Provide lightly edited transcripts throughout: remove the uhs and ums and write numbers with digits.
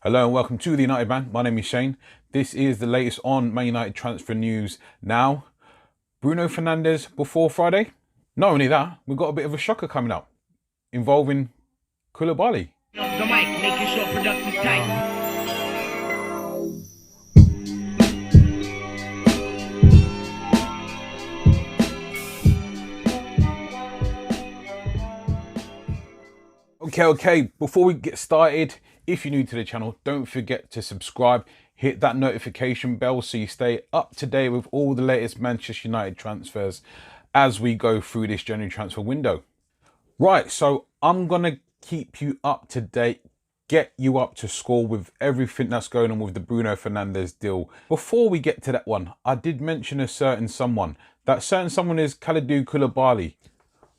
Hello and welcome to the United Man. My name is Shane. This is the latest on Man United transfer news now. Bruno Fernandes before Friday. Not only that, we've got a bit of a shocker coming up involving Koulibaly. The mic, making sure production's tight. Okay, before we get started, if you're new to the channel, don't forget to subscribe, hit that notification bell so you stay up to date with all the latest Manchester United transfers as we go through this January transfer window. Right, so I'm going to keep you up to date, get you up to score with everything that's going on with the Bruno Fernandes deal. Before we get to that one, I did mention a certain someone. That certain someone is Kalidou Koulibaly.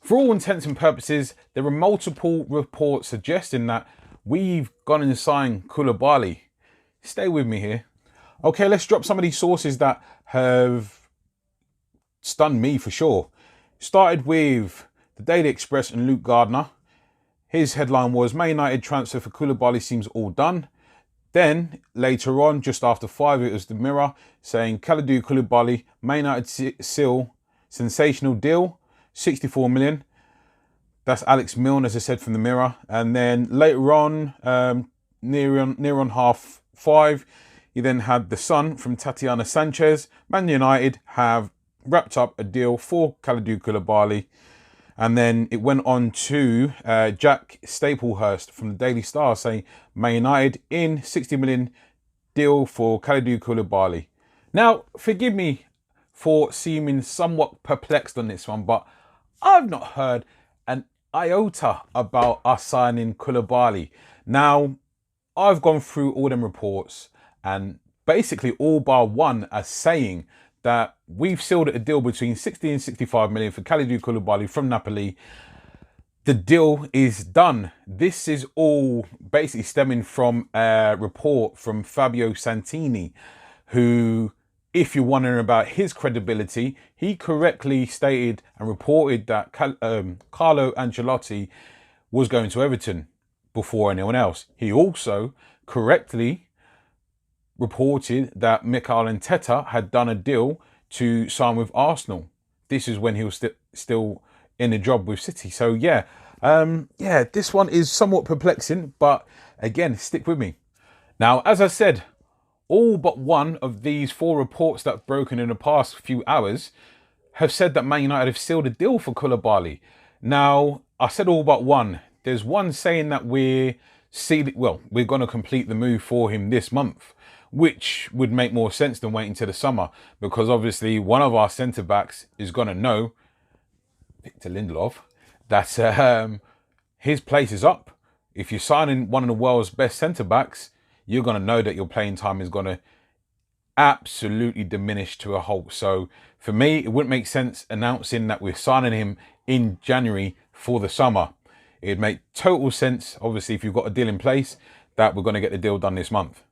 For all intents and purposes, there are multiple reports suggesting that we've gone and signed Koulibaly. Stay with me here. Okay, let's drop some of these sources that have stunned me for sure. Started with the Daily Express and Luke Gardner. His headline was, Man United transfer for Koulibaly seems all done. Then later on, just after 5, it was the Mirror saying Kalidou Koulibaly, Man United seal sensational deal. 64 million. That's Alex Milne, as I said, from the Mirror. And then later on, near on 5:30, you then had The Sun from Tatiana Sanchez. Man United have wrapped up a deal for Kalidou Koulibaly. And then it went on to Jack Staplehurst from the Daily Star saying Man United in 60 million deal for Kalidou Koulibaly. Now, forgive me for seeming somewhat perplexed on this one, but I've not heard an iota about us signing Koulibaly. Now, I've gone through all them reports and basically all bar one are saying that we've sealed a deal between 60 and 65 million for Kalidou Koulibaly from Napoli. The deal is done. This is all basically stemming from a report from Fabio Santini, who, if you're wondering about his credibility, he correctly stated and reported that Carlo Ancelotti was going to Everton before anyone else. He also correctly reported that Mikel Arteta had done a deal to sign with Arsenal. This is when he was still in a job with City. So yeah, this one is somewhat perplexing, but again, stick with me. Now, as I said, all but one of these 4 reports that have broken in the past few hours have said that Man United have sealed a deal for Koulibaly. Now, I said all but one. There's one saying that we're going to complete the move for him this month, which would make more sense than waiting till the summer, because obviously one of our centre-backs is going to know, Victor Lindelof, that his place is up. If you're signing one of the world's best centre-backs, you're going to know that your playing time is going to absolutely diminish to a halt. So for me, it wouldn't make sense announcing that we're signing him in January for the summer. It'd make total sense, obviously, if you've got a deal in place, that we're going to get the deal done this month.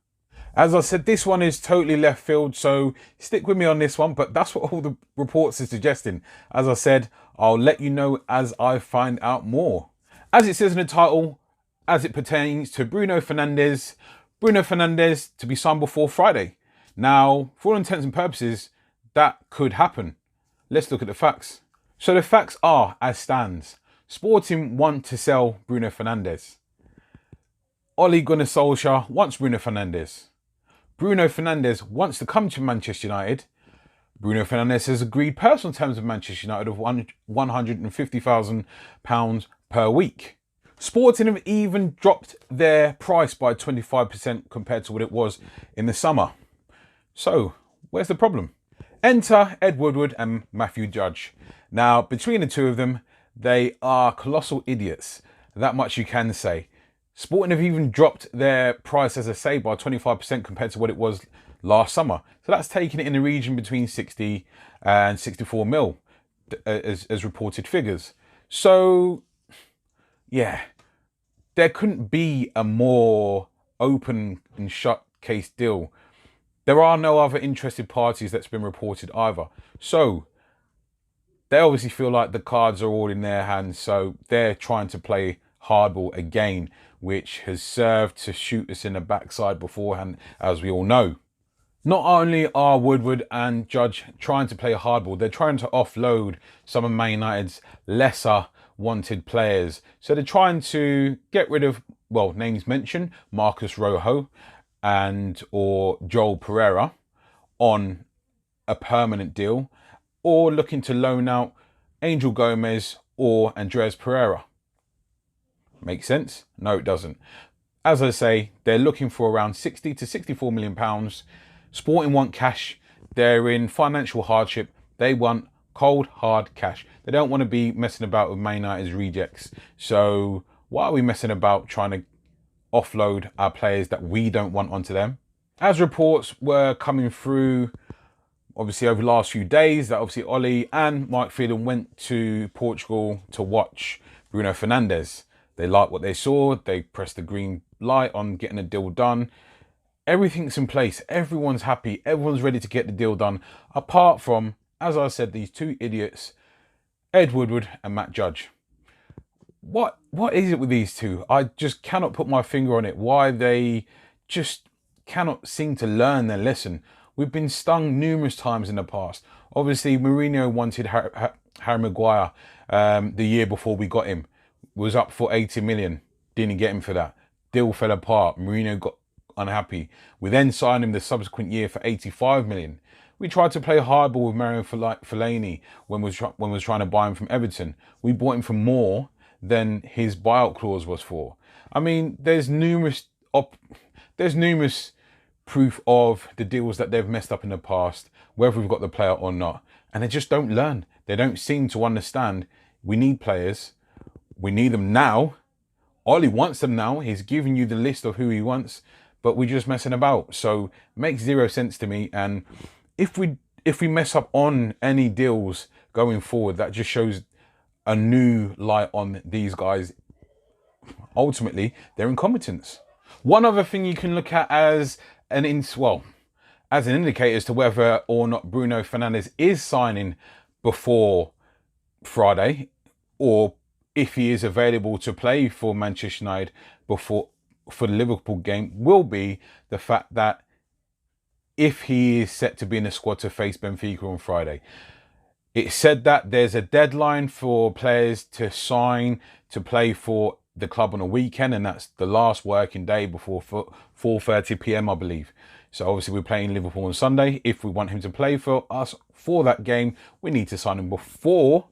As I said, this one is totally left field, so stick with me on this one, but that's what all the reports are suggesting. As I said, I'll let you know as I find out more. As it says in the title, as it pertains to Bruno Fernandes to be signed before Friday. Now, for all intents and purposes, that could happen. Let's look at the facts. So the facts are as stands. Sporting want to sell Bruno Fernandes. Ole Gunnar Solskjaer wants Bruno Fernandes. Bruno Fernandes wants to come to Manchester United. Bruno Fernandes has agreed personal terms with Manchester United of £150,000 per week. Sporting have even dropped their price by 25% compared to what it was in the summer. So, where's the problem? Enter Ed Woodward and Matthew Judge. Now, between the two of them, they are colossal idiots. That much you can say. Sporting have even dropped their price, as I say, by 25% compared to what it was last summer. So that's taking it in the region between 60 and 64 mil as reported figures. So, yeah, there couldn't be a more open and shut case deal. There are no other interested parties that's been reported either. So they obviously feel like the cards are all in their hands. So they're trying to play hardball again, which has served to shoot us in the backside beforehand, as we all know. Not only are Woodward and Judge trying to play hardball, they're trying to offload some of Man United's lesser wanted players. So they're trying to get rid of, well, names mentioned, Marcus Rojo and or Joel Pereira on a permanent deal, or looking to loan out Angel Gomez or Andres Pereira. Makes sense? No, it doesn't. As I say, they're looking for around 60 to 64 million pounds. Sporting want cash. They're in financial hardship. They want cold, hard cash. They don't want to be messing about with Man United's rejects. So why are we messing about trying to offload our players that we don't want onto them? As reports were coming through, obviously over the last few days, that obviously Ollie and Mike Phelan went to Portugal to watch Bruno Fernandes. They liked what they saw. They pressed the green light on getting a deal done. Everything's in place. Everyone's happy. Everyone's ready to get the deal done. Apart from, as I said, these two idiots, Ed Woodward and Matt Judge. What is it with these two? I just cannot put my finger on it. Why they just cannot seem to learn their lesson. We've been stung numerous times in the past. Obviously, Mourinho wanted Harry Maguire the year before we got him. Was up for 80 million. Didn't get him for that. Deal fell apart. Mourinho got unhappy. We then signed him the subsequent year for 85 million. We tried to play hardball with Mario Fellaini when we was trying to buy him from Everton. We bought him for more than his buyout clause was for. I mean, there's numerous proof of the deals that they've messed up in the past, whether we've got the player or not. And they just don't learn. They don't seem to understand. We need players. We need them now. Ollie wants them now. He's giving you the list of who he wants, but we're just messing about. So it makes zero sense to me. And if we mess up on any deals going forward, that just shows a new light on these guys. Ultimately, their incompetence. One other thing you can look at as an indicator as to whether or not Bruno Fernandes is signing before Friday, or if he is available to play for Manchester United for the Liverpool game, will be the fact that if he is set to be in the squad to face Benfica on Friday. It's said that there's a deadline for players to sign to play for the club on a weekend, and that's the last working day before 4:30 p.m, I believe. So obviously we're playing Liverpool on Sunday. If we want him to play for us for that game, we need to sign him before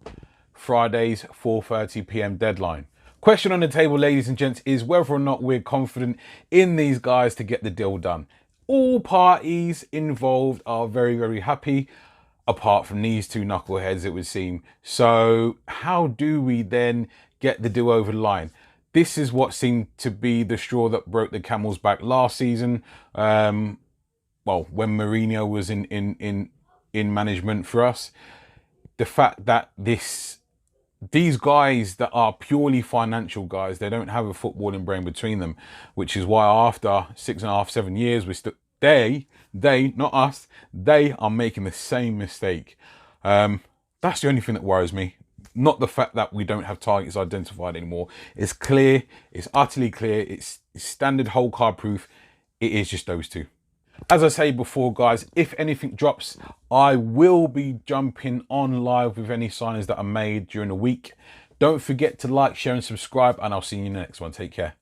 Friday's 4:30 p.m. deadline. Question on the table, ladies and gents, is whether or not we're confident in these guys to get the deal done. All parties involved are very, very happy, apart from these two knuckleheads, it would seem. So how do we then get the deal over the line? This is what seemed to be the straw that broke the camel's back last season. When Mourinho was in management for us. The fact that these guys that are purely financial guys, they don't have a footballing brain between them, which is why after 6.5, 7 years, they, not us, they are making the same mistake. That's the only thing that worries me. Not the fact that we don't have targets identified anymore. It's clear, it's utterly clear, it's standard whole card proof. It is just those two. As I say before, guys, if anything drops, I will be jumping on live with any signings that are made during the week. Don't forget to like, share and subscribe, and I'll see you in the next one. Take care.